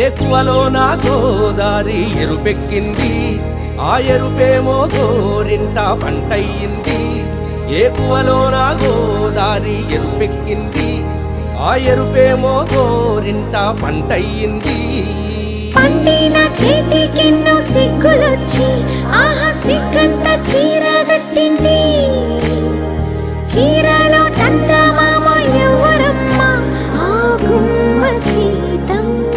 ఏకువలో నా గోదారి ఎరుపెక్కింది, ఆ ఎరుపేమో గోరింట పంటయ్యింది. ఏకువలో నా గోదారి ఎరుపెక్కింది, ఆ ఎరుపేమో గోరింట పంటయ్యింది. పండిన చేతికెన్నో సిగ్గులొచ్చి ఆహా సిగ్గంత చీర కట్టింది. చీరలో చందమామ ఎవరమ్మ, ఆ గుమ్మ సీతమ్మ.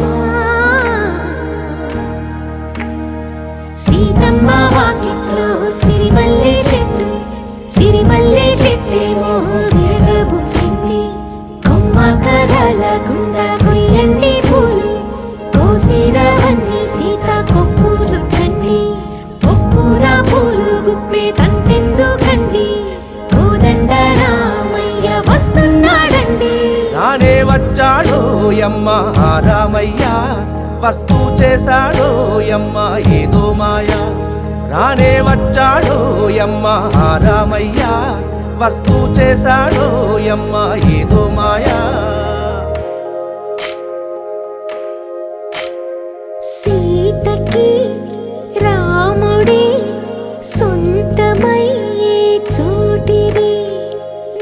సీతమ్మ వాకిట్లో సిరిమల్లె చెట్టు, సిరిమల్లె చెట్టేమో విరగబూసింది. కొమ్మ కదలకుండా కొయ్యండి పూలు, కోసిరవన్నీ సీత కొప్పు చుట్టండి. కొప్పున పూలు గుప్పే తంతెందుకండి, కోదండ రామయ్య వస్తున్నాడండి. రానే వచ్చాడో యమ్మ రామయ్య, వస్తూ చేశాడో యమ్మ ఏదో మాయా. రానే వచ్చాడో యమ్మ రామయ్య, వస్తూ చేశాడో యమ్మ ఏదో మాయా. సీతకి రాముడే సొంతమయ్యే చోటిది,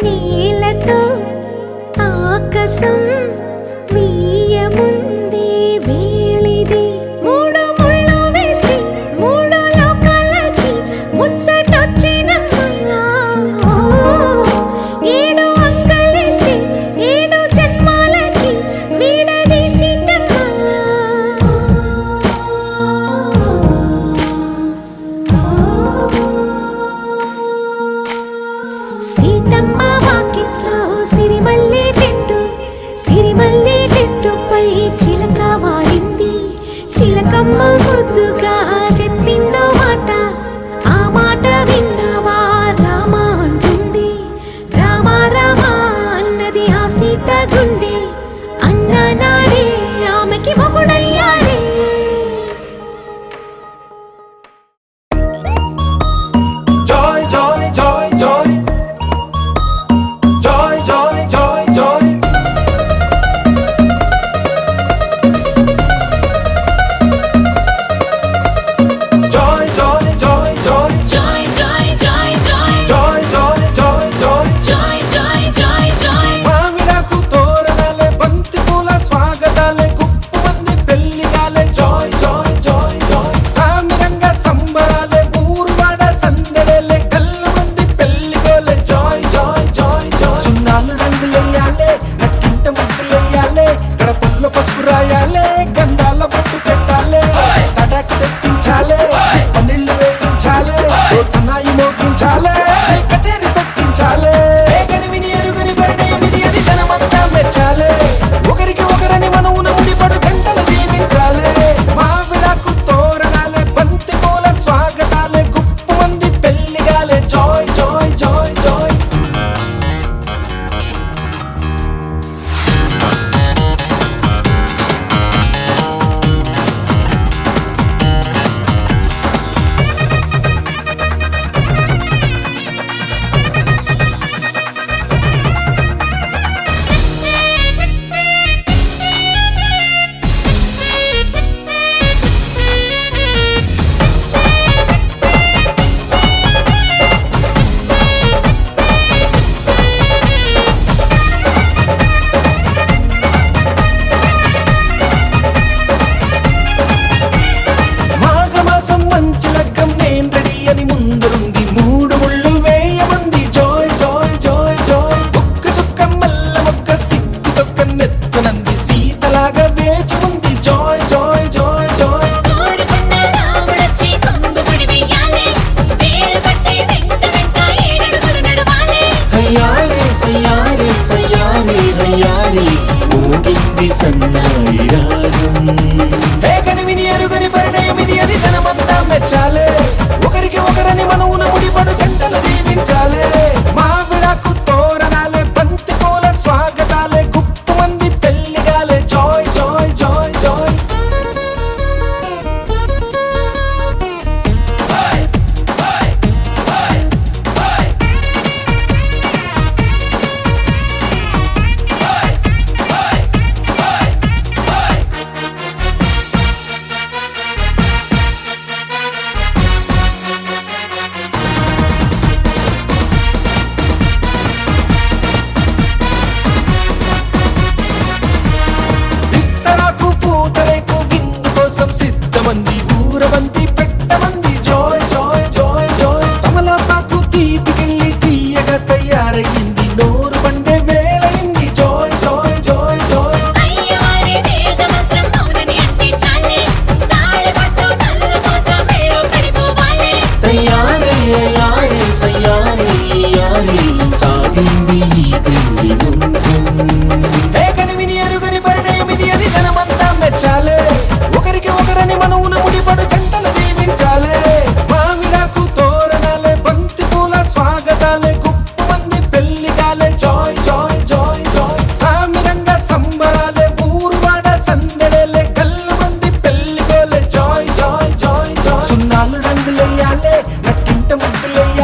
నేలతో ఆకాశం వీయముందే వేళిది. మూడు ముళ్ళు వేస్తే మూడు లోకాలకి ముచ్చటొచ్చినమ్మా. ఏడు అంగలేస్తే ఏడు జన్మాలకి వీడదీసిందమ్మా. సీతమ్మ వాకిట్లో సిరిమల్లె చెట్టు, సిరిమల్లె చెట్టుపై చిలక వాడింది. చిలకమ్మ ముద్దుగా చెప్పిందో మాట, ఆ మాట విన్నవా రామ అంటుంది. రామ రామ అన్నది ఆ సీత గుండె, అన్న నాడే ఆమెకి మొగుడయ్యాడే. Joy, joy, joy, joy. Joy, joy, joy, joy.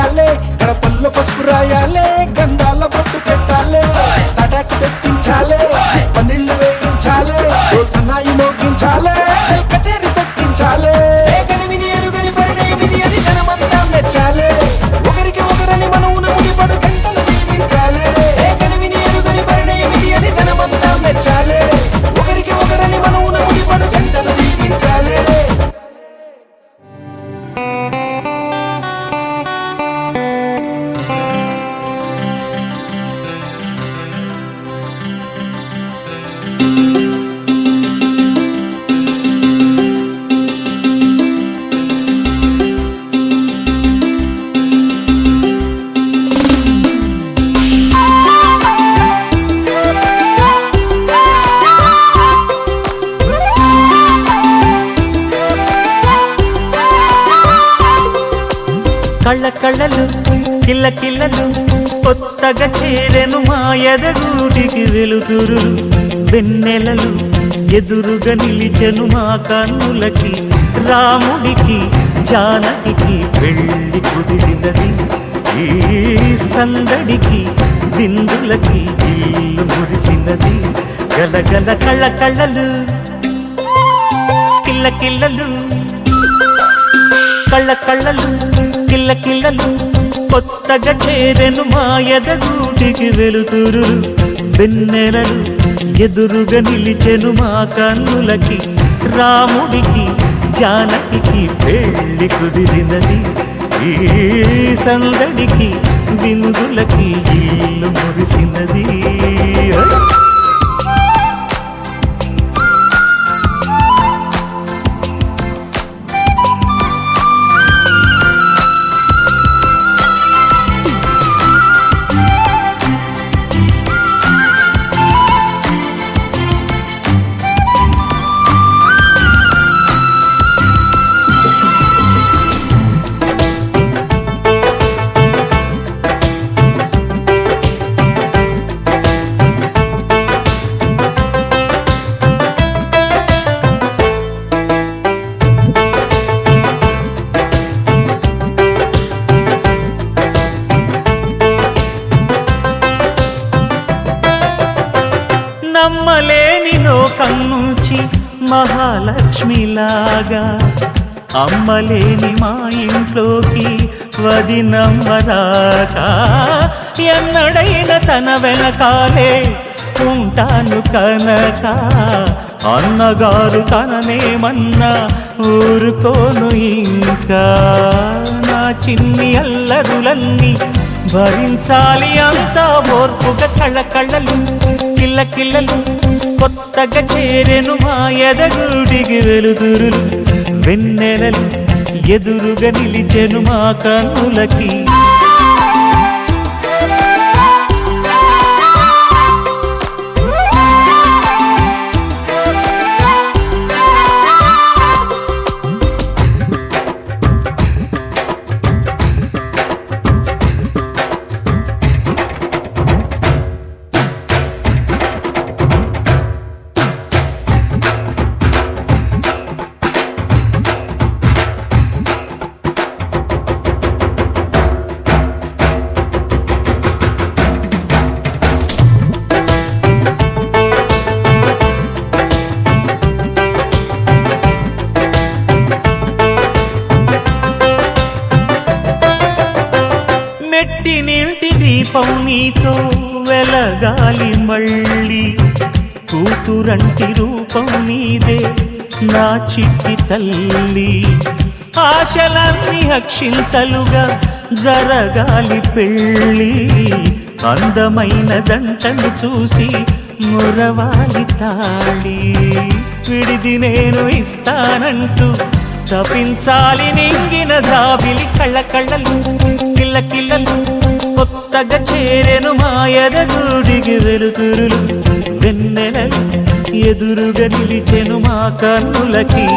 పెట్టాలే, గడపల్లో పసుపు రాయాలే, గంధాల బొట్టు పెట్టాలే, తటాకు తెప్పించాలే, పందిళ్ళు వేయించాలే, డోల్ సన్నాయి మోగించాలే, చెల్ కచేరి పెట్టించాలే. కనివిని ఎరుగని పరిణయమిది అని జనమంతా మెచ్చాలే, ఒకరికి ఒకరని మనవున ముడిపడు జంటలు దీవించాలే. కనివిని ఎరుగని పరిణయమిది అని జనమంతా మెచ్చాలే, ఒకరికి ఒకరని మనవున ముడిపడు జంటలు దీవించాలే. కళ్ళ కళ్ళలు కిల్ల కిల్లలు కొత్తగా చేరెను మా ఎదగూటికి వెలుతురు, వెన్నెలలు ఎదురుగా నిలిచెను మా కన్నులకి, రాముడికి జానకి పెళ్లి కుదిరినది, ఈ సందడికి విందులకి ఇల్లు మురిసినది. గలగల కళ్ళ కళ్ళలు కిల్ల కిల్లలు, కళ్ళ కళ్ళలు కిల్ల కిల్లలు కొత్తగా చేరెను మా ఎదగూటికి వెలుతురు, వెన్నెలలు ఎదురుగా నిలిచెను మా కన్నులకి, రాముడికి జానకి పెళ్లి కుదిరినది, ఈ సందడికి విందులకి ఇల్లు మురిసినది. నమ్మలేని లోకం నుంచి మహాలక్ష్మిలాగా అమ్మలేని మా ఇంట్లోకి వదినమ్మరాక, ఎన్నడైన తన వెనకాలే ఉంటాను కనక, అన్నగారు తననేమన్నా ఊరుకోను ఇంకా, నా చిన్ని అల్లరులన్నీ భరించాలి అంతా ఓర్పుగా. కళ్ళ కళ్ళలు కిల్ల కిల్లలు కొత్తగా చేరెను మా ఎదగూడికి వెలుతురులు, వెన్నెలలు ఎదురుగా నిలిచెను మా కన్నులకి, మెట్టినింటి దీపం నీతో వెలగాలి మళ్ళీ, కూతురంటి రూపం నీదే నా చిట్టి తల్లి, ఆశలన్నీ అక్షింతలుగా జరగాలి పెళ్ళి, అందమైన దంటను చూసి మురవాలి తాళి, విడిది నేను ఇస్తానంటూ తపించాలి నింగిన జాబిలి. కళ్ళ కళ్ళలు కిల్ల కిల్లలు కొత్తగా చేరెను మా ఎదగూడికి వెలుతురులు, వెన్నెలలు ఎదురుగా నిలిచెను మా కన్నులకి.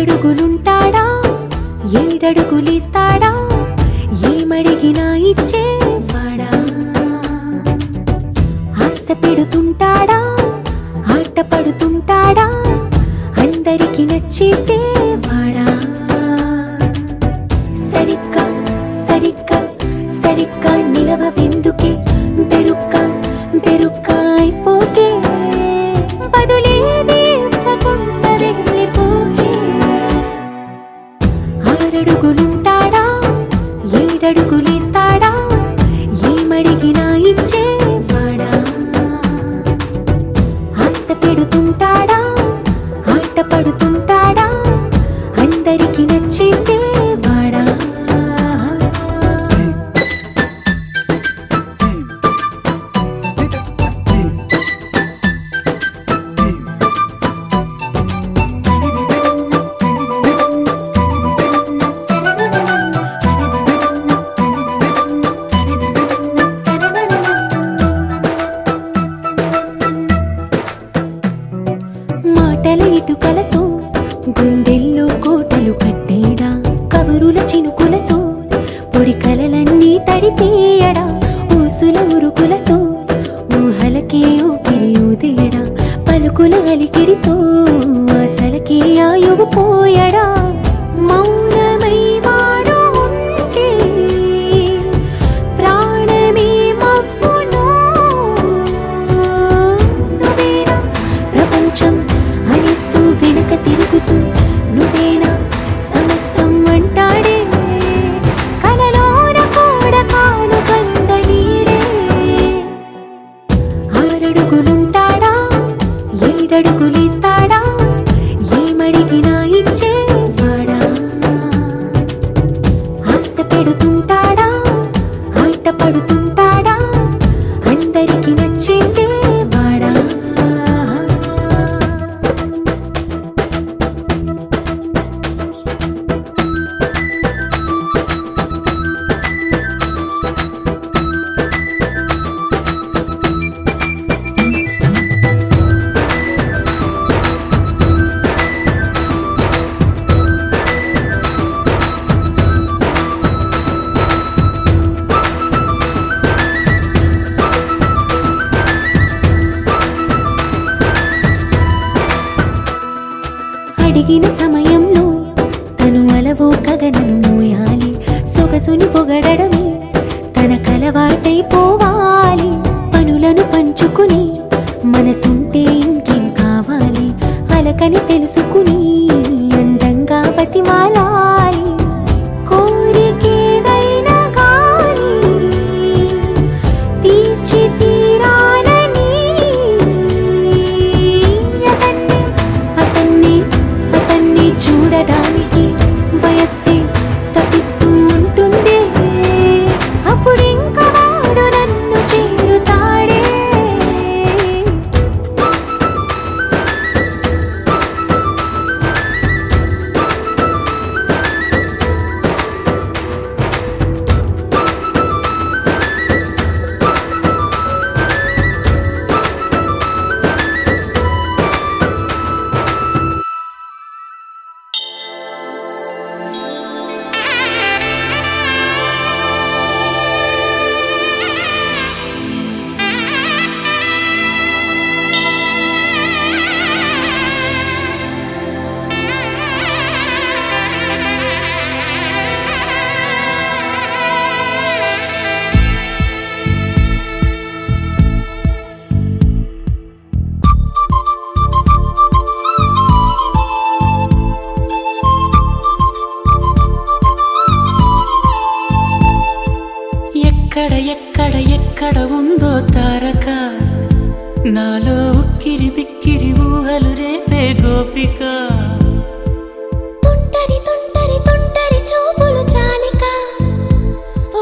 6 అడుగులుంటాడా 7 అడుగులిస్తాడా ఏమడిగినా ఇచ్చేవాడా ఆశ పెడుతుంటాడా ఆట పడుతుంటాడా అందరికి నచ్చేసేవాడా సరిగ్గా సరిగ్గా సరిగ్గా నిలవెందుకే బెరుక్క అయిపోకే బదులేది ఇవ్వకుండా వెళ్ళిపోకే 6 అడుగులుంటాడా 7 అడుగులిస్తాడా ఏమడిగినా ఇచ్చేవాడా ఆశ పెడుతుంటాడా ఆట పడుతుంటాడా అందరికి నచ్చేసేవాడా మాటల ఇటుకలతో గుండెల్లో కోటలు కట్టేడా కవరుల చినుకులతో పొడి కలలన్నీ తడిపేయడా ఊసుల ఉరుకులతో ఊహలకే ఊపిరి ఊదేయడా పలుకుల అలికిడితో అసలకే ఆయువు పోయడా మౌనమై వాడు ఉంటే ప్రాణమే మవ్వును నువ్వేనా ప్రపంచం అనిస్తూ వెనక తిరుగుతూ నువ్వేనా సమస్తం అంటాడే కలలోన కూడా కాను కంద నీడే 6 అడుగులుంటాడా 7 అడుగులిస్తాడా ఏమడిగినా ఇచ్చేవాడా ఆశ పెడుతుంటాడా ఆట పడుతుంటాడా అందరికి నచ్చేసేవాడా అడిగిన సమయంలో తను అలవో గగనను మోయాలి సొగసుని పొగడమే తనకలవాటైపోవాలి పనులను పంచుకుని మనసుంటే ఇంకేం కావాలి అలకని తెలుసుకుని అందంగా బతిమాలాలి కోరికేదైనా కానీ తీర్చి తీరాలని అతన్ని చూడడానికి వయస్సే తప్పిస్తూ ఉంటుంది అప్పుడింక వాడు నన్ను చేరుతాడే ఎక్కడ ఉందో తారక నాలో ఉక్కిరి బిక్కిరి ఊహలు రేపే గోపిక తుంటరి తుంటరి తుంటరి చూపులు చాలిక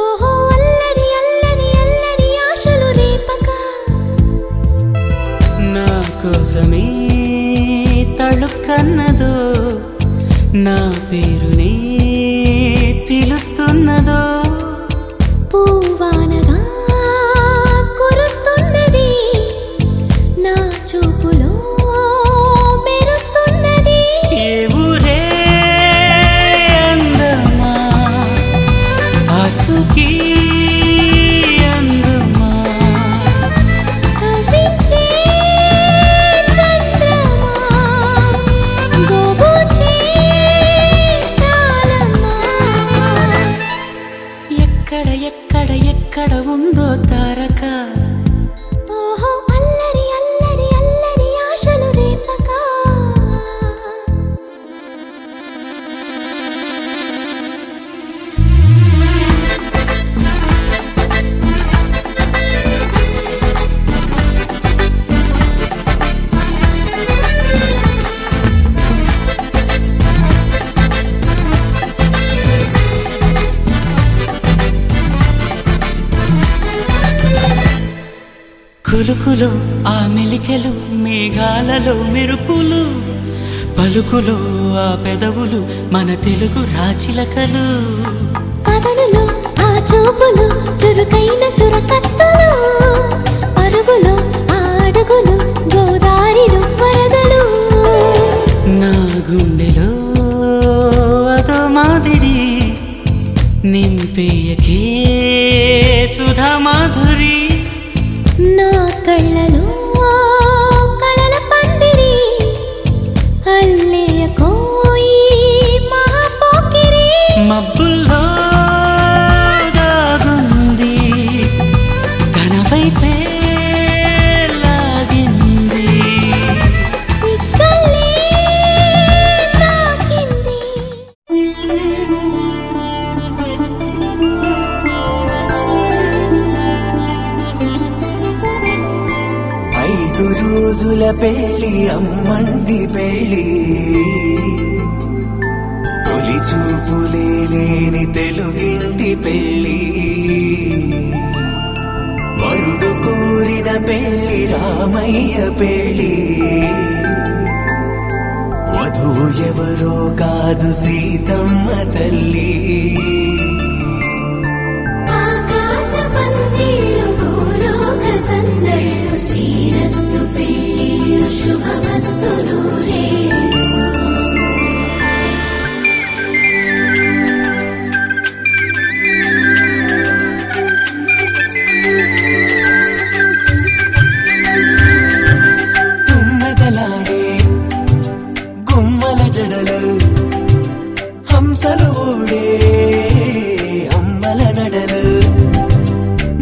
ఓహో అల్లరి అల్లరి అల్లరి ఆశలు రేపక నా కోసమే తళుక్కన్నదో నా పేరునే పిలుస్తున్నదో పూవానగా కురుస్తున్నది నా చూపులో మెరుస్తున్నది ఏ ఊరే కులుకులో ఆ మెలికెలు మేఘాలలో మెరుపులు పలుకులో ఆ పెదవులు మన తెలుగు రాచిలకలు పదనులో ఆ చూపులు చురుకైన చురకత్తలు పరుగులో ఆ అడుగులు గోదారిలో వరదలు నా గుండెలో అదో మాదిరి నింపేయకే సుధా మాధురి నా కళ్ళలో కళల పందిరి అల్లేయ కోయి మహాపోకిరి మబ్బుల్లో దాగుంది తన వైపే లాగింది సిగ్గలే తాకింది ఐదు రోజుల పెళ్లి అమ్మండి పెళ్లి తొలి చూపులే లేని తెలుగింటి పెళ్లి వరుడు కోరిన పెళ్లి రామయ్య పెళ్లి వధువు ఎవరో కాదు సీతమ్మ తల్లి ఆకాశ పందిళ్ళు భూలోక సందళ్ళు శ్రీరస్తు పెళ్ళిళ్ళు శుభమస్తు నూరేళ్ళు తుమ్మెదలాడే గుమ్మల జడలు హంసలు ఊడే అమ్మల నడలు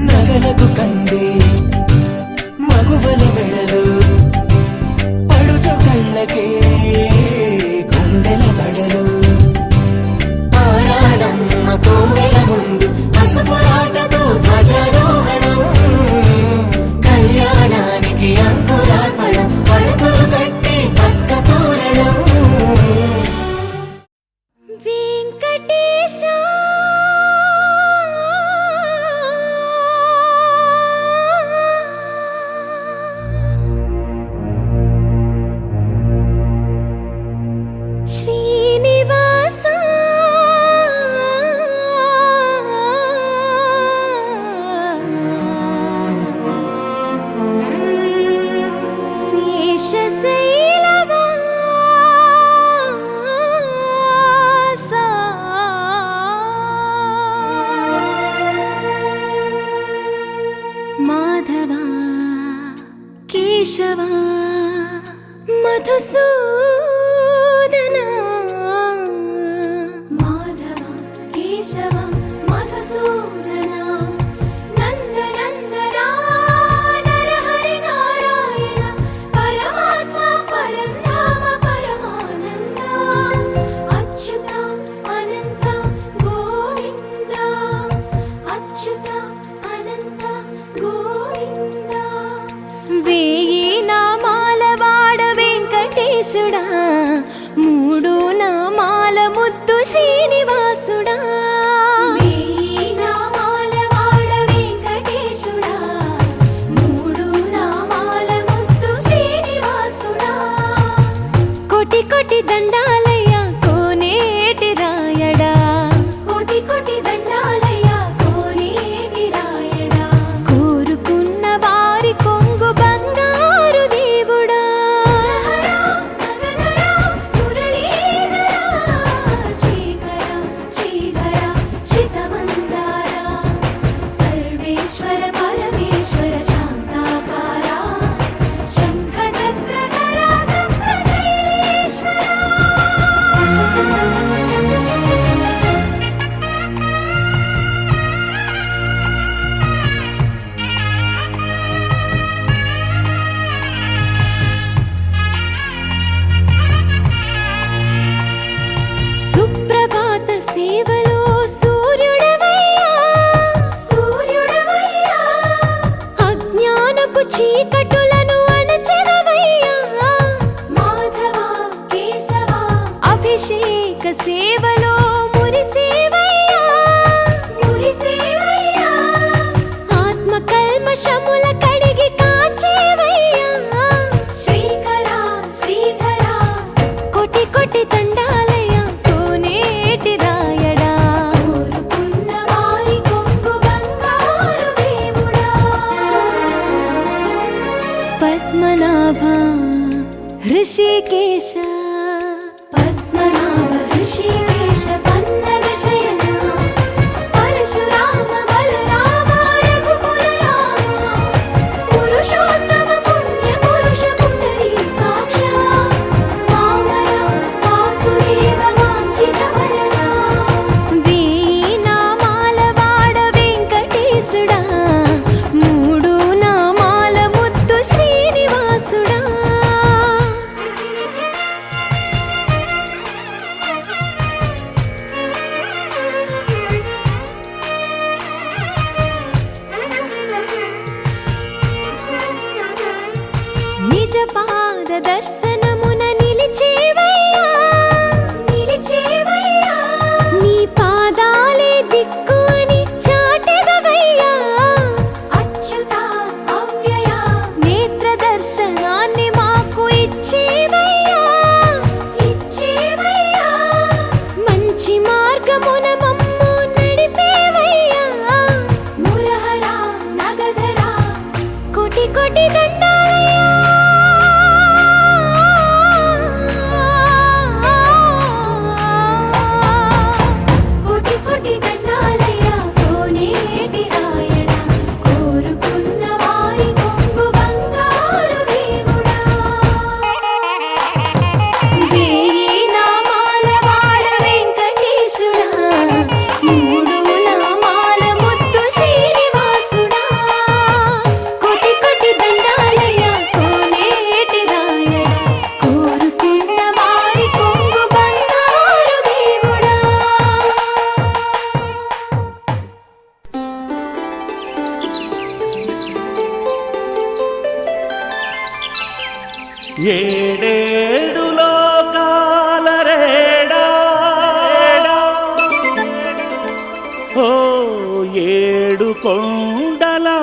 నగలకు కందే మగువల మెడలు పడుచు కళ్ళకే గుండెల తడలు ఆరాడమ్మ కోవెల ముందు పసుపురాటతో ధ్వజారోహణం కళ్యాణానికి అంకురార్పణం పడుకులు కట్టి పచ్చ తోరణం వెంకటేశ శ్రీనివాస శేషశైలవాస మాధవ కేశవ మధుసూదన మాధవ కేశవ మధుసూదన నందనందన నరహరి నారాయణ పరమాత్మ పరంధామ పరమానంద అచ్యుత అనంత గోవింద అచ్యుత అనంత గోవింద వేయి నామాల వాడ వెంకటేశుడా మూడు నామాల ముద్దు శ్రీనివాసుడా వేయి నామాల వాడ వెంకటేశుడా మూడు నామాల ముద్దు శ్రీనివాసుడా కోటి కోటి దండాలయ్య కోనేటి రాయడా కోటి కోటి దండాలయ్య కోనేటి రాయడా కోరుకున్న వారి కొంగు బంగారు దేవుడా సర్వేశ్వర పరమేశ్వర శాంతాకార శంఖ చక్రధర సప్తశైలేశ్వర సుప్రభాత సేవలో సూర్యుడవయ్యా సూర్యుడవయ్యా అజ్ఞానపు చీకటులను అణచెదవయ్యా మాధవ కేశవ అభిషేక సేవలో మురిసేవయ్యా మురిసేవయ్యా ఆత్మ కల్మషముల కడిగి పద్మనాభ హృషికేశ పద్మనాభ హృషికేశ పన్నగ శయన పరశురామ బలరామ రఘుకుల రామ పురుషోత్తమ పుణ్య పురుష పుండరీకాక్ష వామన వాసుదేవ వాంఛిత వరద వేయి నామాల వాడ వెంకటేశుడా మూడు నామాల ముద్దు శ్రీనివాసుడా నిజ పాద దర్శనమున నిలిచేవయ్యా నిలిచేవయ్యా నీ పాదాలే దిక్కు అని చాటెదవయ్యా అచ్యుత అవ్యయ నేత్ర దర్శనాన్ని మాకు ఇచ్చేవయ్యా ఇచ్చేవయ్యా మంచి మార్గమున మమ్ము నడిపేవయ్యా మురహర నగధర కోటి కోటి దండాలయ్యా కోటి కోటి దండాలయ్యా కోనేటి రాయణ కోరుకున్న వారి కొంగు బంగారు దేవుడా వేయి నామాల వాడ వెంకటేశుడా మూడు నామాల ముద్దు శ్రీనివాసుడా కోటి కోటి దండాలయ్యా కోనేటి రాయణ కోరుకున్న వారి కొంగు బంగారు దేవుడా ఏడేడు లోకాల రేడా ఓ ఏడు కొండలవాడా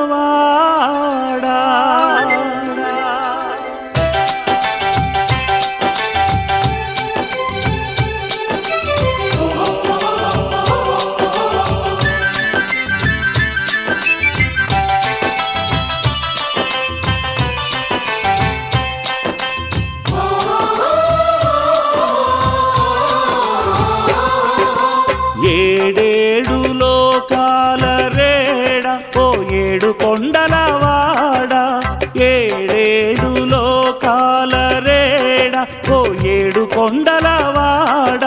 ఏడేడు లోకాల రేడ ఓ ఏడు కొండలవాడ ఏడేడు లోకాల రేడ ఓ ఏడు కొండలవాడ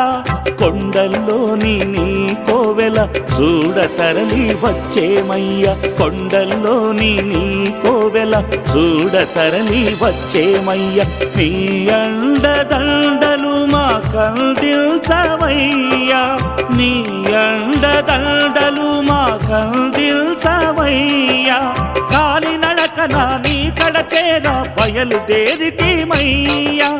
కొండల్లోని నీ కోవెల చూడతరలి వచ్చేమయ్య కొండల్లోని నీ కోవెల చూడతరలి వచ్చేమయ్య నీ అండదండలు మా కందిల్చవయ్యా నీ అండదండలు మా కందిల్చవయ్యా కాలినడకన నీ కడచేర బయలుదేరితీమయ్యా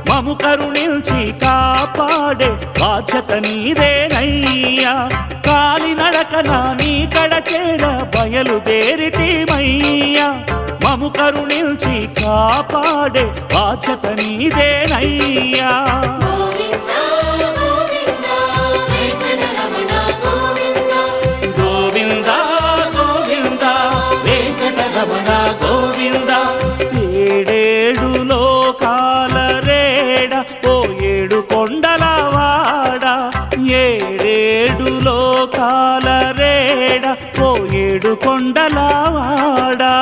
మము కరుణించి కాపాడే బాధ్యత నీదేనయ్యా కాలినడకన నీ కడచేర బయలుదేరితీమయ్యా మము కరుణించి కాపాడే బాధ్యత నీదేనయ్యా గోవింద గోవింద వెంకటరమణ గోవింద ఏడేడు లోకాల రేడ ఓ ఏడు కొండలవాడ ఏడేడు లోకాల రేడ ఓ ఏడు కొండలవాడా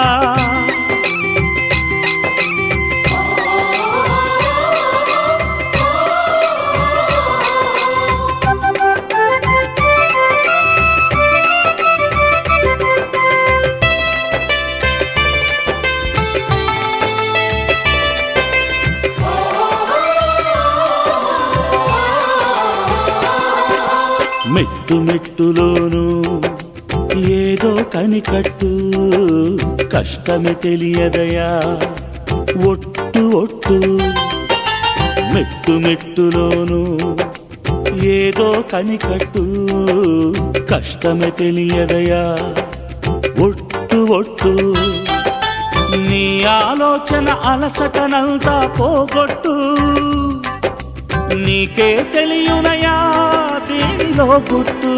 మెట్టు మెట్టులోనూ ఏదో కనికట్టు కష్టమే తెలియదయా ఒట్టు ఒట్టు మెట్టు మెట్టులోనూ ఏదో కనికట్టు కష్టమే తెలియదయా ఒట్టు ఒట్టు నీ ఆలోచన అలసటనంతా పోగొట్టు నీకే తెలియునయా దీనిలో గుట్టు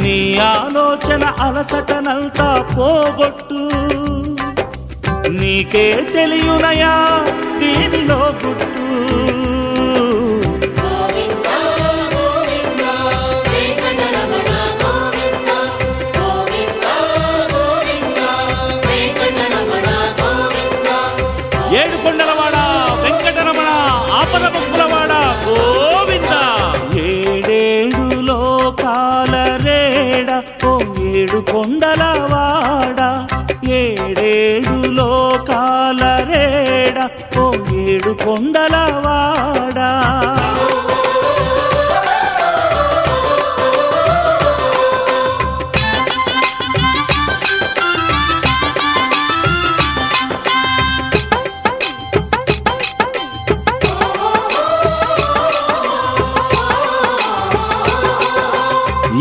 నీ ఆలోచన అలసటనంతా పోగొట్టు నీకే తెలియునయా దీనిలో గుట్టు ఏడుకొండలవాడ వెంకటరమణ ఆపద ముక్కులవాడ గోవింద ఏడేడు లోకాల రేడ ఓ ఏడు కొండలవాడ ఏడేడు లోకాల రేడ ఓ ఏడు కొండలవాడ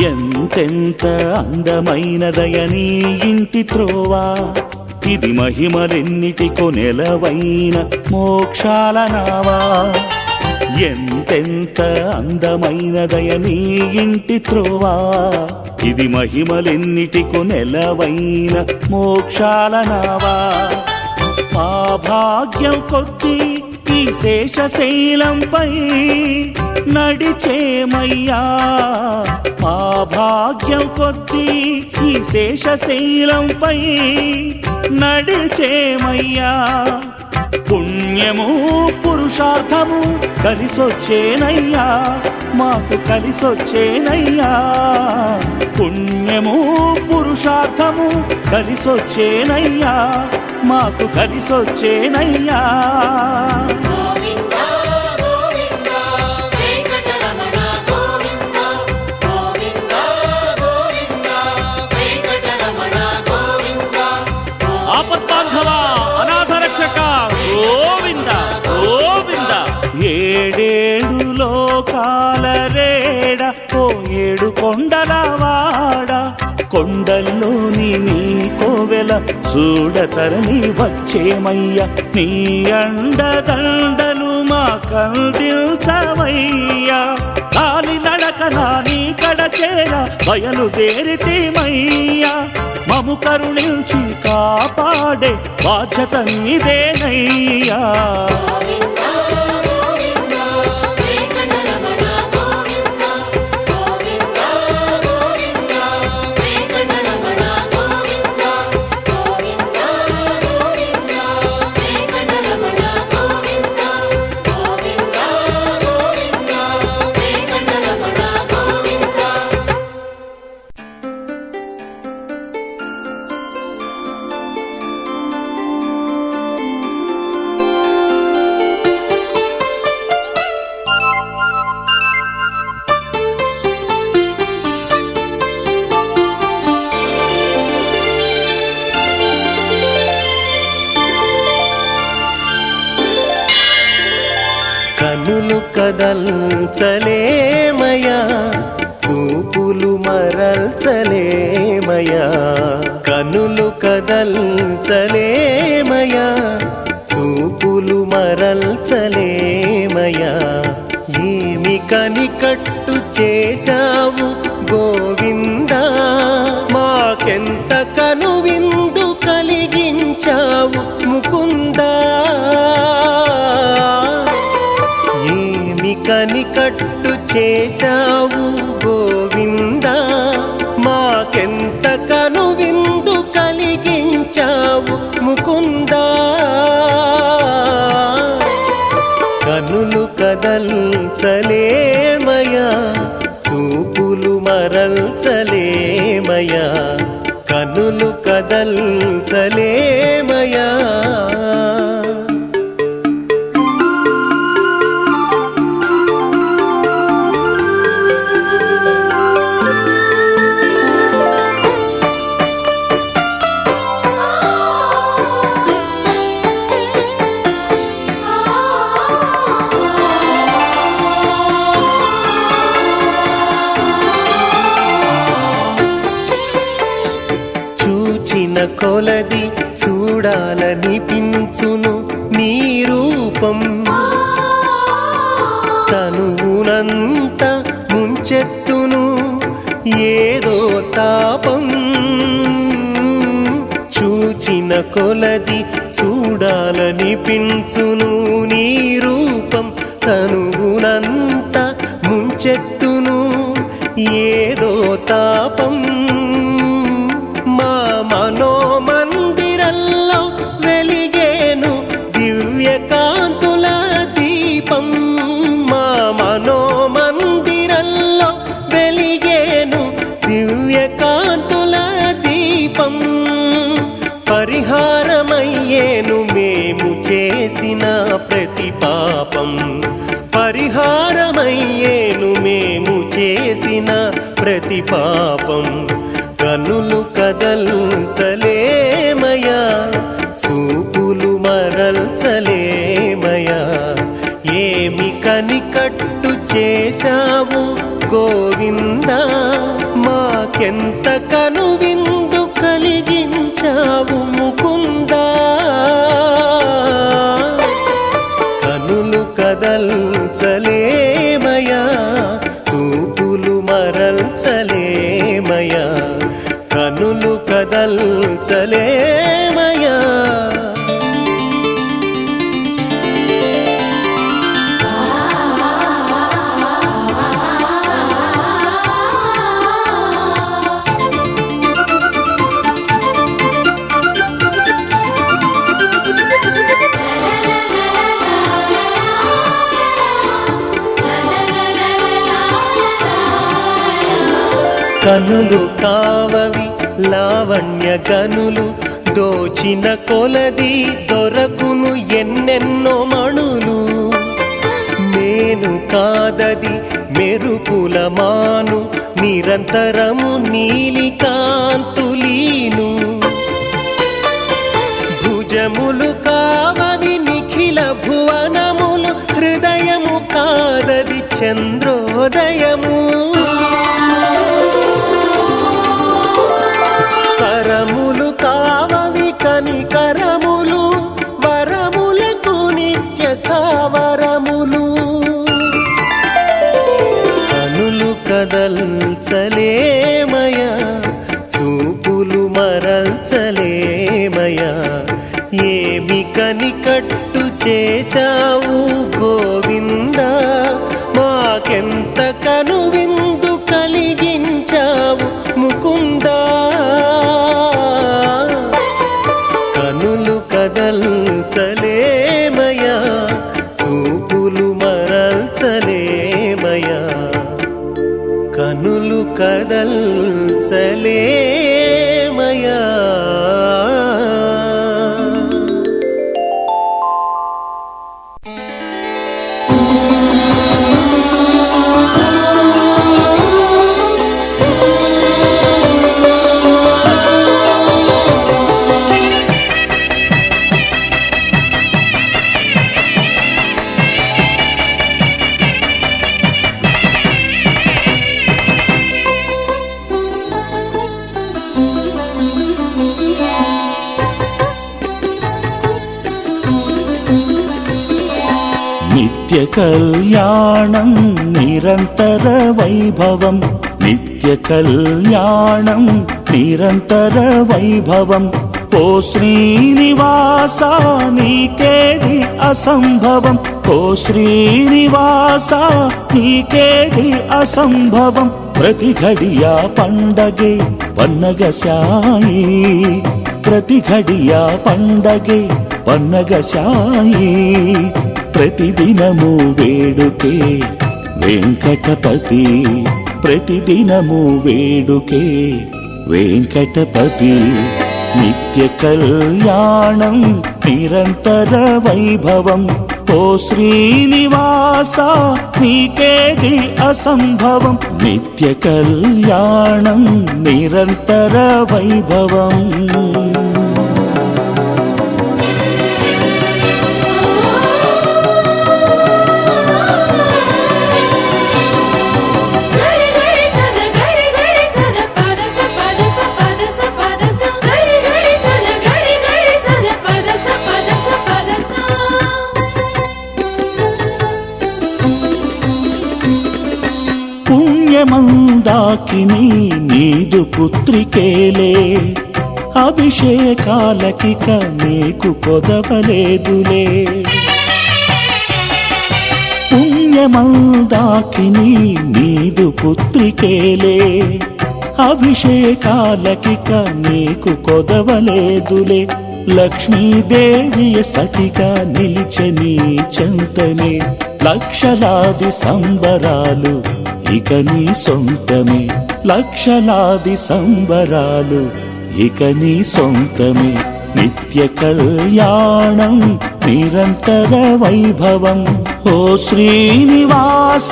ఎంతెంత అందమైనదయ నీ ఇంటి త్రోవా ఇది మహిమలెన్నిటికో నెలవైన మోక్షాల నావా ఎంతెంత అందమైనదయ నీ ఇంటి త్రోవా ఇది మహిమలెన్నిటికో నెలవైన మోక్షాల నావా మా భాగ్యం కొద్ది ఈ శేషశైలంపై నడిచేమయ్యా మా భాగ్యం కొద్ది ఈ శేషశైలంపై నడిచేమయ్యా పుణ్యము పురుషార్థము కలిసొచ్చేనయ్యా మాకు కలిసొచ్చేనయ్యా పుణ్యము పురుషార్థము కలిసొచ్చేనయ్యా మాకు కలిసొచ్చేనయ్యా ఆపద్బాంధవ అనాథ రక్షక గోవింద గోవింద ఏడేడు లోకాల రేడ ఓ ఏడు కొండలవాడ కొండల్లోని నీ కోవెల చూడతరని వచ్చేమయ్య నీ అండదండలు మా కందిల్చవయ్యా కాలి నడకనా నీ కడచేర బయలుదేరితేమయ్యా మము కరుణించి కాపాడే బాధ్యత నీదేనయ్యా కనులు కదల్చలేమయా చూపులు మరల్చలేమయా కనులు కదల్చలేమయా చూపులు మరల్చలేమయా ఏమి కనికట్టు చేశావు గోవిందా మాకెంత కనువిందు కలిగించావు ముకుందా కనికట్టు చేశావు గోవిందా మాకెంత కనువిందు కలిగించావు ముకుందా కనులు కదల్చలేమయా చూపులు మరల్చలేమయా కనులు కదల్చలేమయా కొలది చూడాలనిపించును నీ రూపం తనువునంత ముంచెత్తును ఏదో తాపం చూచిన కొలది చూడాలనిపించును నీ రూపం కనుగునంత ముంచెత్తును ఏదో తాపం మా మనోమందిరంలో వెలిగేను దివ్యకాంతుల దీపం మా మనోమందిరంలో వెలిగేను దివ్యకాంతుల దీపం పరిహారమయ్యేను మేము చేసిన ప్రతి పాపం పరిహారమయ్యేను మేము చేసిన ప్రతి పాపం కనులు కదల్చలేమయా చూపులు మరల్చలేమయా ఏమి కనికట్టు చేశావు గోవిందా మాకెంత కనువిందు కలిగించావు ముకుందా కనులు కదల్చలేమయా చూపులు మరల్చలేమయా కనులు కదల్చలేమయా కనులు కావవి లావణ్య గనులు దోచిన కొలది దొరకును ఎన్నెన్నో మణులు నేను కాదది మెరుపుల మాను నిరంతరము నీలి కాంతులీను భుజములు కావవి నిఖిల భువనములు హృదయము కాదది చంద్రోదయము కరములు కావవి కనికరములు వరములకు నిత్య స్థావరములు కనులు కదల్చలేమయా చూపులు మరల్చలేమయా ఏమి కనికట్టు చేశావు గోవిందా మాకెంత కనువిందు కలిగించావు ముకుందా కనులు కదల్చలేమయా చూపులు మరల్చలేమయా కనులు కదల్చలేమయా నిత్య కళ్యాణం నిరంతర వైభవం నిత్య కళ్యాణం నిరంతర వైభవం ఓ శ్రీనివాస నీకేది అసంభవం ఓ శ్రీనివాస నీకేది అసంభవం ప్రతి ఘడియా పండగే పన్నగశాయి ప్రతి ఘడియా పండగే పన్నగశాయి ప్రతిదినము వేడుకే వెంకటపతి ప్రతిదినము వేడుకే వెంకటపతి నిత్య కళ్యాణం నిరంతర వైభవం ఓ శ్రీనివాస నీకేది అసంభవం నిత్య కళ్యాణం నిరంతర వైభవం మందాకిని నీదు పుత్రికేలే అభిషేకాలకిక నీకు కొదవలేదులే పుణ్యమందాకిని నీదు పుత్రికేలే అభిషేకాలకిక నీకు కొదవలేదులే లక్ష్మీదేవియ సతిగా నిలిచని చెంతనే లక్షలాది సంబరాలు ఇక నీ సొంతమే లక్షలాది సంబరాలు ఇక నీ సొంతమే నిత్య కళ్యాణం నిరంతర వైభవం ఓ శ్రీనివాస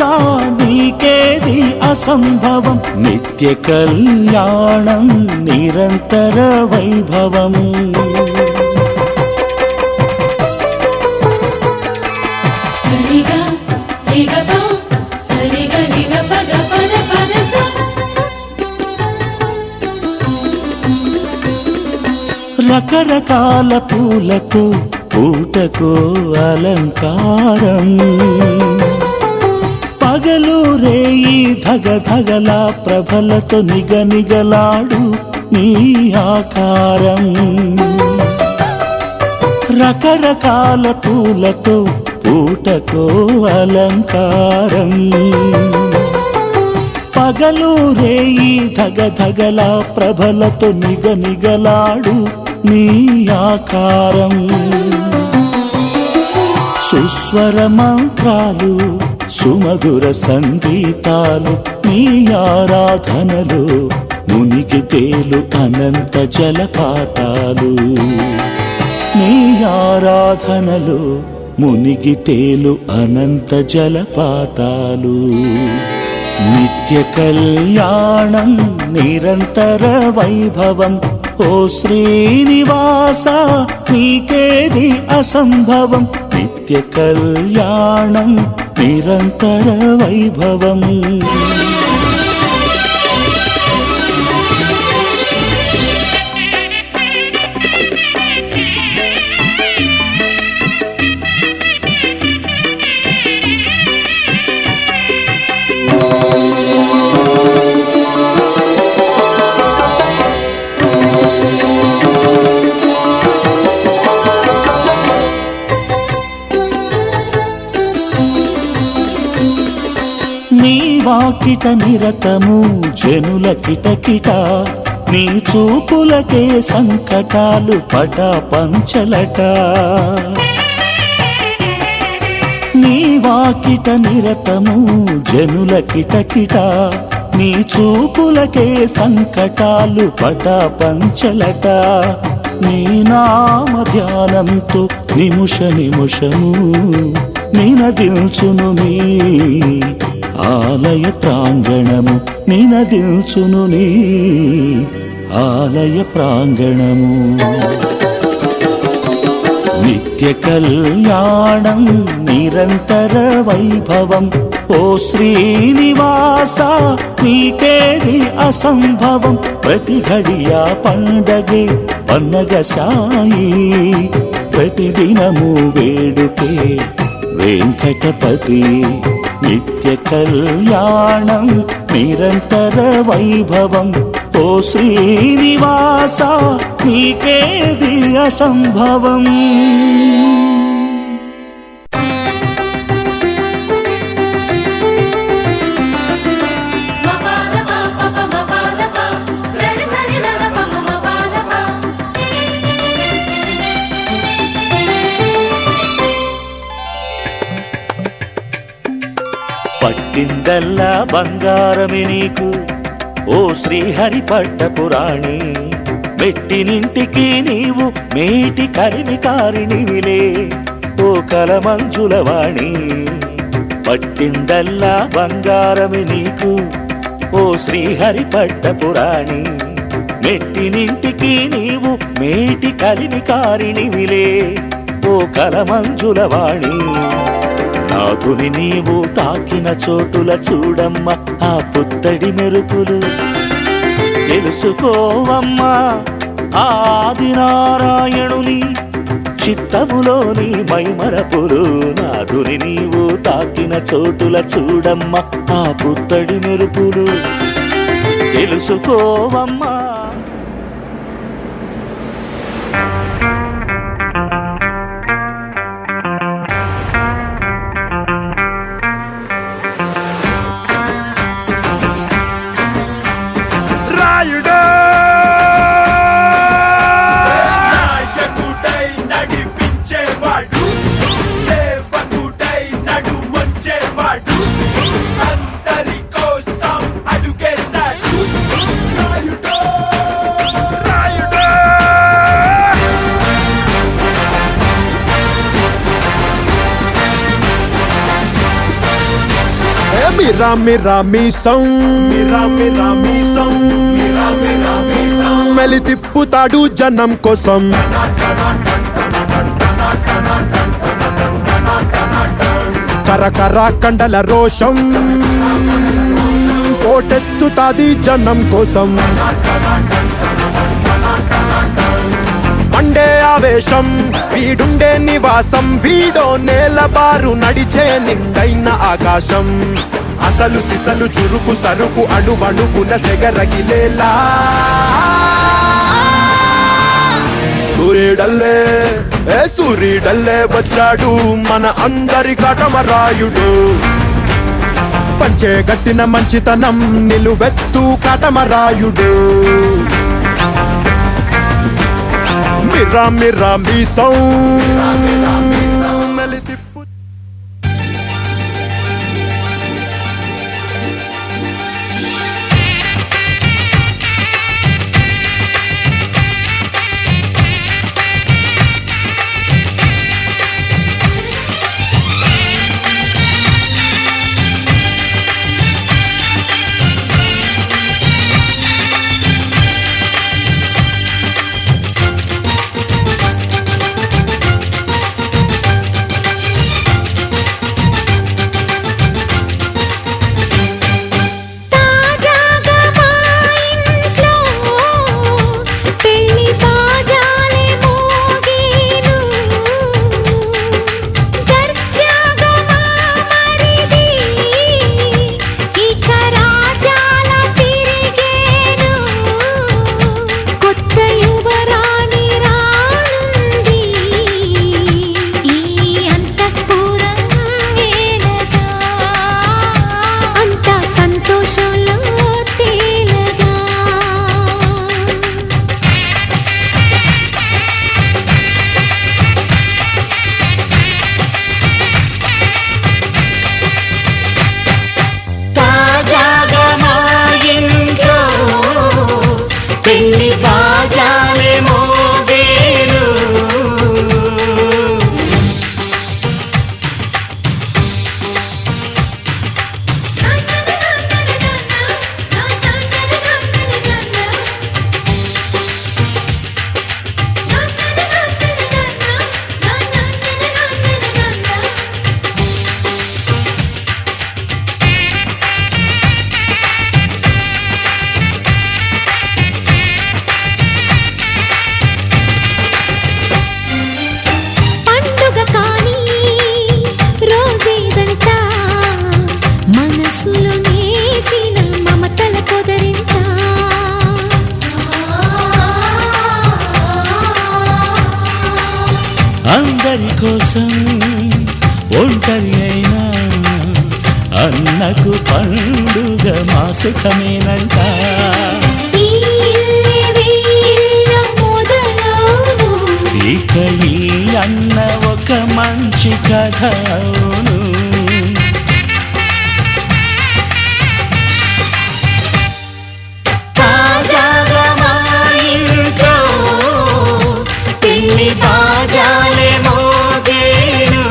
నీకేది అసంభవం నిత్య కళ్యాణం నిరంతర వైభవం సరిగా రిగప సరిగా రిగ పద పద పద స రకరకాల పూలతో పూటకో అలంకారం పగలు రేయి ధగధగల ప్రభలతో నిగనిగలాడు నీ ఆకారం రకరకాల పూలతో పూటకో అలంకారం పగలు రేయి ధగధగల ప్రభలతో నిగనిగలాడు నీ ఆకారం సుస్వర మంత్రాలు సుమధుర సంగీతాలు నీ ఆరాధనలో మునిగి తేలు అనంత జలపాతాలు నీ ఆరాధనలో మునిగి తేలు అనంత జలపాతాలు నిత్య కళ్యాణం నిరంతర వైభవం ఓ శ్రీనివాస నీకేది అసంభవం నిత్య కళ్యాణం నిరంతర వైభవం నీ వాకిట నిరతము జనుల కిటకిట నీ చూపులకే సంకటాలు పటా పంచలట నీ వాకిట నిరతము జనుల కిటకిట నీ చూపులకే సంకటాలు పటా పంచలట నీ నామ ధ్యానంతో నిముష నిముషము నినదిల్చును నీ ఆలయ ప్రాంగణము నినదిల్చును నీ ఆలయ ప్రాంగణము నిత్య కళ్యాణం నిరంతర వైభవం ఓ శ్రీనివాస నీకేది అసంభవం ప్రతి ఘడియా పండగే పన్నగ సాయి ప్రతిదినము వేడుకే వెంకటపతి నిత్య కళ్యాణం నిరంతర వైభవం ఓ శ్రీనివాస నీకేది అసంభవం పట్టిందల్లా బంగారమే నీకు ఓ శ్రీహరి పట్టపురాణి మెట్టినింటికి నీవు మేటి కరిమి కారినివిలే ఓ కలమంజులవాణి పట్టిందల్లా బంగారమే నీకు ఓ శ్రీహరి పట్టపురాణి మెట్టినింటికి నీవు మేటి కలిమి కారినివిలే ఓ కలమంజులవాణి నాథుని నీవు తాకిన చోటుల చూడమ్మ ఆ పుత్తడి మెరుపులు తెలుసుకోవమ్మా ఆదినారాయణుని చిత్తములోని మైమరపులు నాథుని నీవు తాకిన చోటుల చూడమ్మ ఆ పుత్తడి మెరుపులు తెలుసుకోవమ్మా మిరా మిరా మీసం మిరా మిరా మీసం మిరా మిరా మీసం మెలి తిప్పుతాడు జనం కోసం కరకర కండల రోషం ఓటెత్తుతాది జనం కోసం మండే ఆవేశం వీడుండే నివాసం వీడో నేలబారు నడిచే నిండైన ఆకాశం అసలు సిసలు చురుకు సరుకు అణువణువున సెగరగిలేలా సూర్యుడల్లే సూర్యుడల్లే వచ్చాడు మన అందరి కాటమరాయుడు పంచే గట్టిన మంచితనం నిలువెత్తు కాటమరాయుడు మిరా మిరా మీసం మెలి తిప్పు తాజాగా మా ఇంట్లో పెళ్లి బాజాలే మోగేను దర్జాగా మా మరిది ఇక రాజాల తిరిగేను కొత్త యువరాణి రానుంది ఈ అంతఃపురం ఏలగా అంత సంతోషంలో తేలగా తాజాగా మా ఇంట్లో పెళ్లి బాజాలే మోగేను పండుగ కాని రోజేదంట మనసులో నేసిన మమతల పొదరింట అందరి కోసం ఒంటరి అయినా అన్నకు పండుగ మా సుఖమేనంట ఈ ఇల్లే వీళ్ళ మొదలవును ఇక ఈ అన్న ఒక మంచి కథ అవును తాజాగా మా ఇంట్లో పెళ్లి బాజాలే మోగేను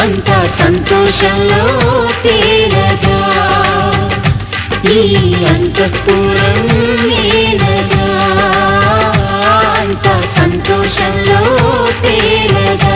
అంతా సంతోషంలో తేలగా ఈ అంతఃపురం నేలగా అంతా సంతోషంలో తేలగా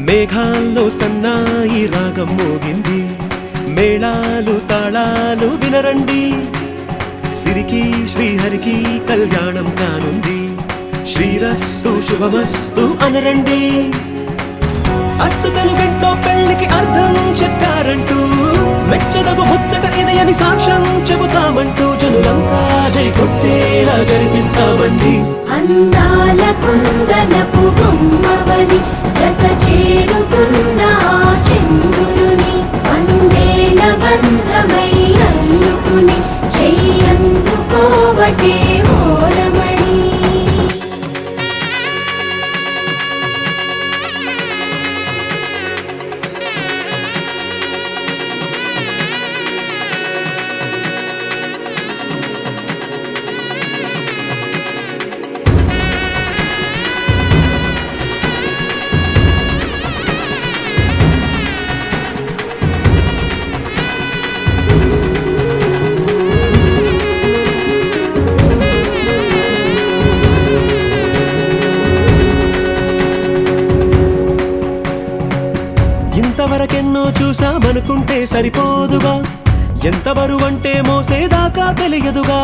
మేఘాల్లో సన్నాయి రాగం మోగింది, మేళాలు తాళాలు వినరండి, సిరికి శ్రీహరికి కళ్యాణం కానుంది, శ్రీరస్తు శుభమస్తు అనరండి. అచ్చతలు గంటో పెళ్లికి అర్థం చెప్పారంటూ, మెచ్చదగు ముచ్చట ఇది అని సాక్ష్యం చెబుతామంటూ, జనులంతా జై కొట్టేలా జరిపిస్తామండి. అందాల కుందనపు బొమ్మవని జత చేరుతున్న చంద్రుని వందేళ్ల బంధమై అల్లుకుని చెయ్యందుకోవటే ఓరమణి. ఇంతవరకెన్నో చూసామనుకుంటే సరిపోదుగా, ఎంత బరువంటే మోసేదాకా తెలియదుగా,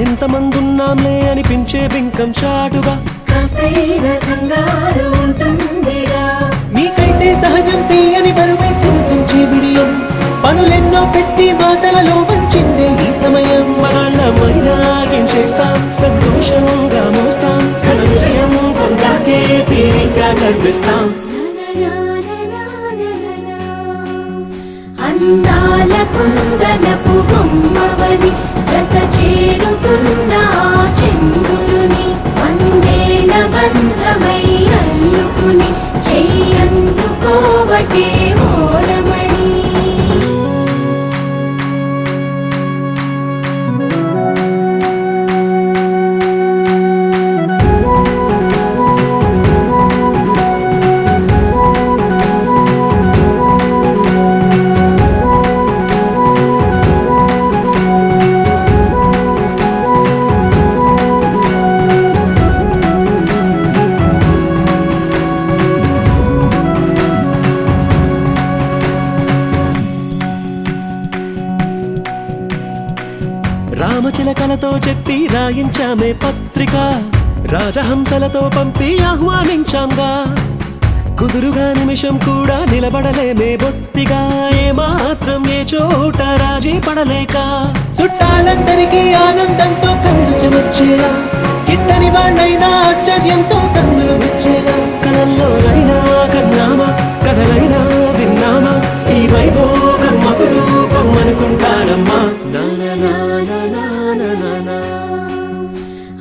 ఇంతమందున్నాంలే అనిపించే బింకం చాటుగా, కాస్తైన కంగారు ఉంటుందిగా, మీకైతే సహజం తీయని బరువై సిరిసంచే బిడియం, పనులెన్నో పెట్టి మాటలలో వంచిందే ఈ సమయం. వాళ్ళమైనా ఏం చేస్తాం, సంతోషంగా మోస్తాం, ఘన విజయం పొందాకే తీరిగ్గా కనిపిస్తాం. అందాల కుందనపు బొమ్మవని జత చేరుతున్న చంద్రుని వందేళ్ల బంధమై అల్లుకుని చెయ్యందుకోవటే ఓరమణి. రామచిలకలతో చెప్పి రాయించామే పత్రిక, రాజహంసలతో పంపి ఆహ్వానించాంగా, కుదురుగా నిమిషం కూడా నిలబడలేమే బొత్తిగా, ఏమాత్రం ఏ చోట రాజీ పడలేక, చుట్టాలందరికీ ఆనందంతో కళ్ళు చెమర్చేలా, గిట్టని వాళ్ళైనా ఆశ్చర్యంతో కన్నులు వచ్చేలా, కలల్లోనైనా కన్నామా కథలైనా విన్నామా, ఈ వైభోగం అపురూపం అనుకుంటానమ్మా.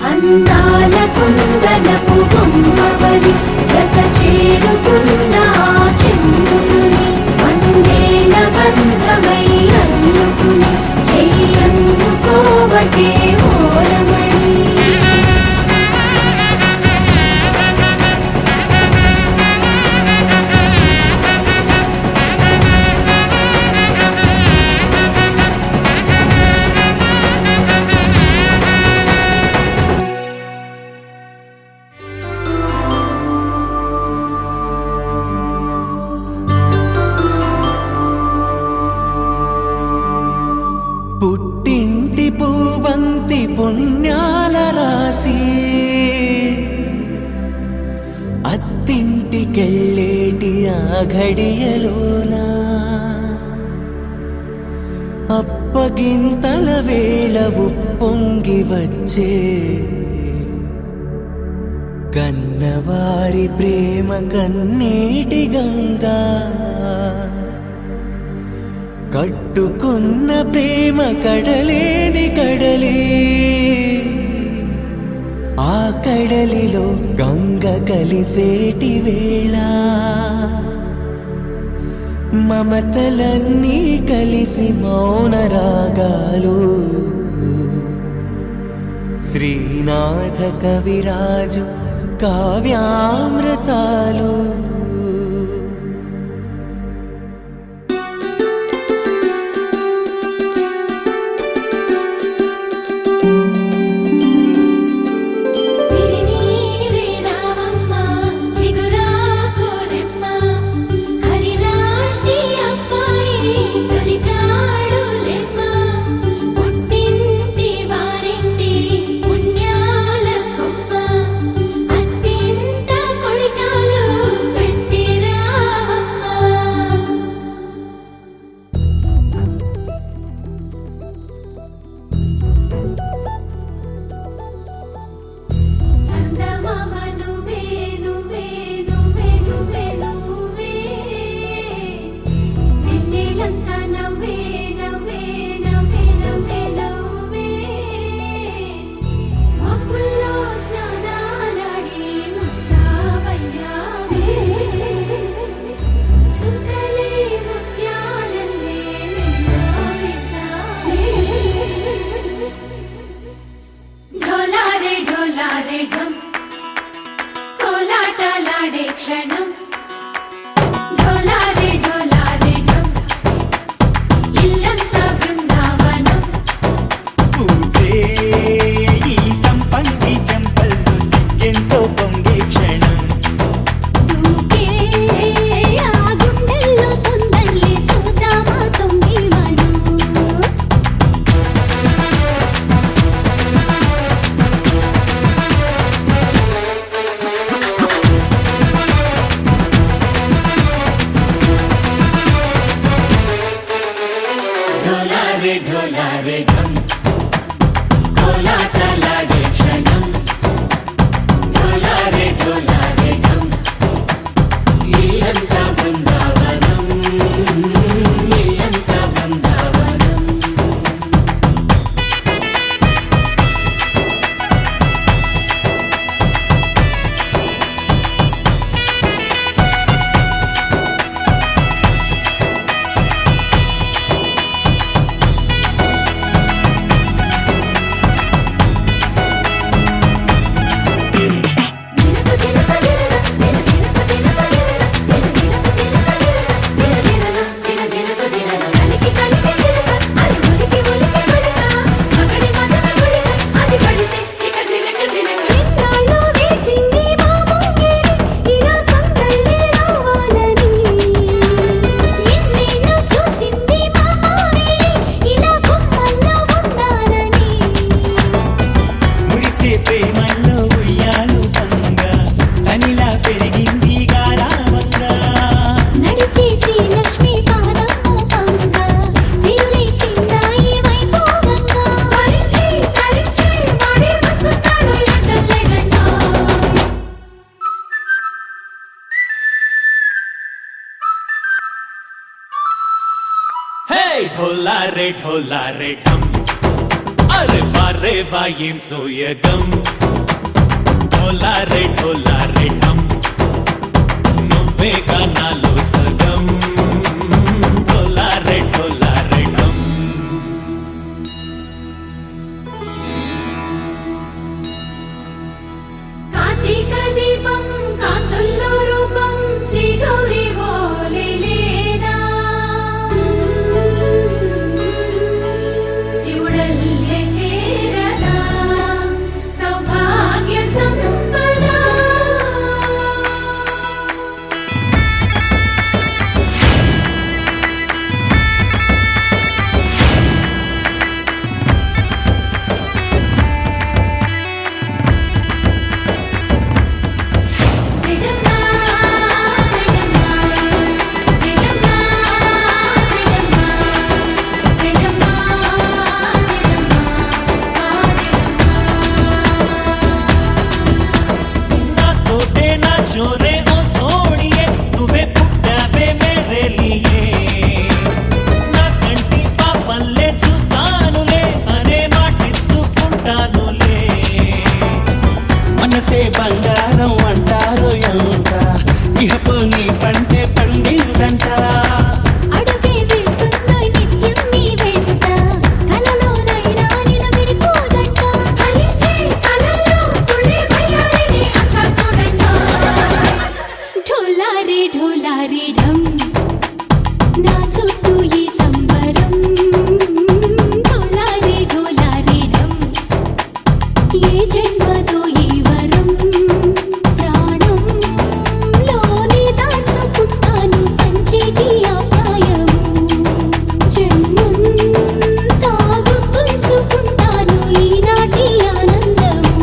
అందాల కుందనపు బొమ్మవని జత చేరుతున్న చంద్రుని వందేళ్ల బంధమై అల్లుకుని చెయ్యందుకోవటే ఓరమణి. పుట్టింటి పూవంతి పుణ్యాల రాసి, అత్తింటికెళ్ళేటి ఆ ఘడియలోనా, అప్ప కౌగిలింతల వేళవు పొంగి వచ్చే కన్నవారి ప్రేమ కన్నీటి గంగా కట్టుకున్న ప్రేమ కడలేని కడలి ఆ కడలిలో గంగ కలిసేటి వేళ మమతలన్నీ కలిసి మౌన రాగాలు శ్రీనాథ కవిరాజు కావ్యామృతాలు క్షణం ఢోలారే ఢోలారే ఢమ్ ఇల్లంతా బృందావనం పూసే ఈ సంపంగి చెంపల్లో సిగ్గెంతో పొంగే క్షణం దూకే ఆ గుండెల్లో తొందరలే చూద్దామా తొంగి మనం ఢోలారే ఢోలారే ఢమ్ కోలాటలాడే క్షణం ఢోలారే ఢోలారే ఢమ్ ఇల్లంతా బృందావనం ఇల్లంతా బృందావనం మురిసే ప్రేమల్లో ఉయ్యాలు పంగా కనిలా పెరిగింది గారావంగా నడిచే శ్రీలక్ష్మి పాదము పంగా సిరులే చిందాయి వైభోగంగా పరిచి పరిచి వాడే వస్తున్నాడు లండన్లే గంట హే ఢోలారే ఢోలారే ఢమ్ అరే వారే వాయేం సోయగం ఢోలారే ఢోలారే ఢమ్ నువ్వే గానాలో సగం ఢోలారే ఢోలారే ఢమ్ కార్తీక దీపం కాంతుల్లో రూపం శ్రీ గౌరీ ఓలే లేదా శివుడల్లే చేరదా సౌభాగ్య సంపద బంగారం అంటారు ఎంత ఇహపు నీ పంటే పండిందంట అడుగే వేస్తుందో నిత్యం నీ వెంట కలలోనైనా నిన్ను విడిపోదంట ఫలించే కలల్లో తుళ్ళి వయ్యారిని అంతా చూడంట ఢోలారే ఢోలారే ఢమ్ నా చుట్టూ ఈ సంబరం ఢోలారే ఢోలారే ఢమ్ ఏ జన్మదో ఈ వరం ప్రాణం లోనే దాచుకుంటాను పంచేటి అపాయము జన్మం తాగుతుంచుకుంటాను ఈనాటి ఆనందము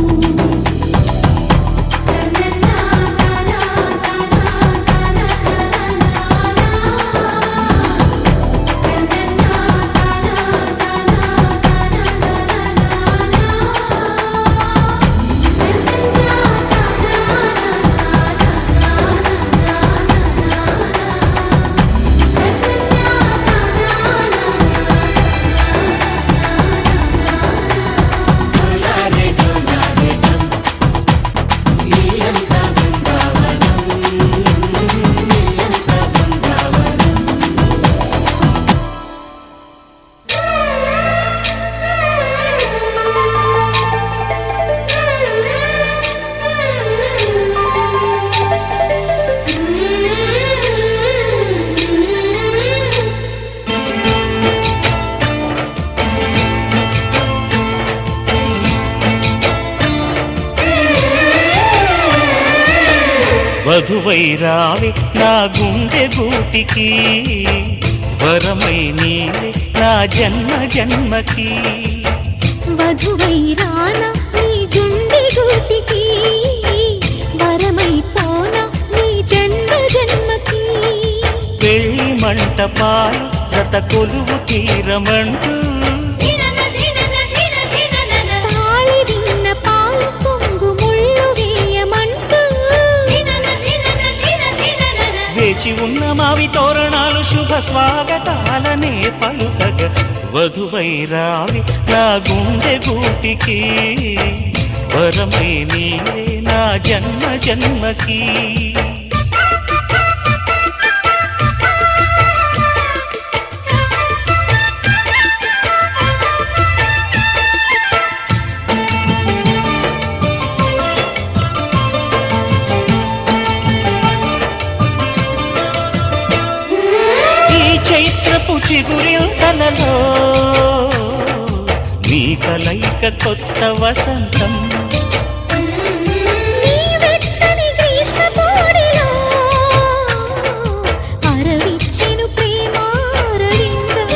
వధువై రావి నా గుండె గూటికి వరమై నీవే నా జన్మ జన్మకి వధువై రానా నీ గుండె గూటికి వరమై పోనా నీ జన్మ జన్మకి పెళ్లి మంటపాలు రత కొలువు తీరమంటూ తాళి విన్న పాలు పొంగు ముళ్ళు వేయమంటూ వేచి ఉన్న మావి తోరణాలు శుభ స్వాగతాలనే పలుకగ వధువై రావి నా గుండె గూటికి వరమై నీవే నా జన్మ జన్మకి చైత్రపు చిగురింతలలో నీ కలయిక కొత్త వసంతం నీ వెచ్చని గ్రీష్మ పూడిలో అరవిచ్చెను ప్రేమారవిందం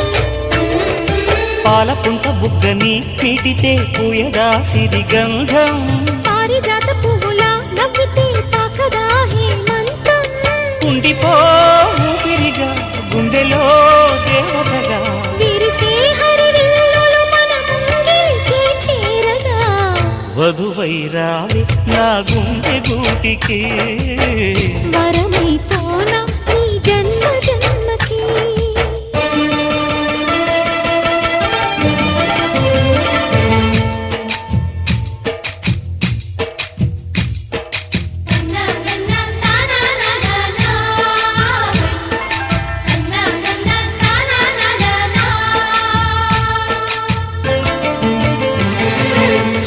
పాలపుంట బుగ్గని పీటితే పూయగా సిరిగంధం పారిజాత పువ్వులా నవ్వితే తాకదా హేమంతం ఉండిపో ఊపిరిగా గుండెలో దేవతగా విరిసే హరివిల్లులు మన ముంగిలికి చేరగా వధువై రావి నా గుండె గూటికి వరమై పోనా నీ జన్మ జన్మకి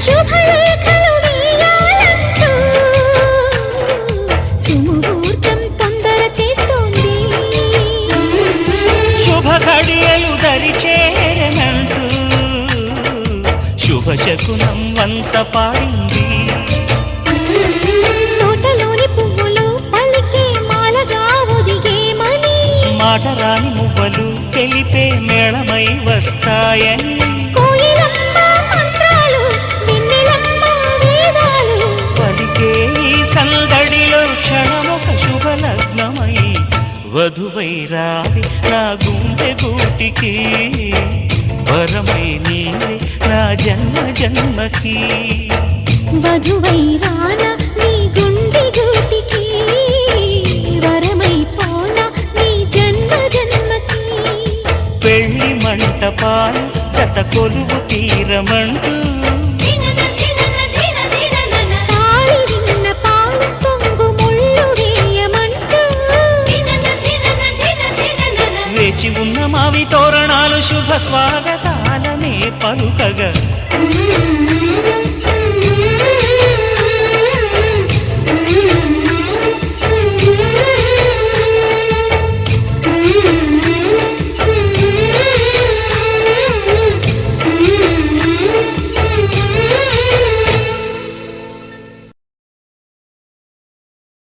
శుభలేఖలు వేయాలంటూ సుముహూర్తం తొందర చేస్తోంది శుభ ఘడియలు దరిచేరనంటూ శుభ శకునం వంత పాడింది తోటలోని పువ్వులు పలికే మాలగా ఒదిగేమని మాటరాని మువ్వలు తెలిపే మేళమై వస్తాయని కోయిలమ్మ మంత్రాలు వెన్నెలమ్మ వేదాలు పలికే ఈ సందడిలో క్షణమొక శుభలగ్నమై వధువై రావి నా గుండె గూటికి వరమై నీవే నా జన్మ జన్మకి వధువై రానా నీ గుండె గూటికి వరమై పోనా నీ జన్మ జన్మకి పెళ్లి మంటపాలు జత కొలువు తీరమంటూ తాళి విన్న స్వాగతాలనే పలుకగా మ్మ్.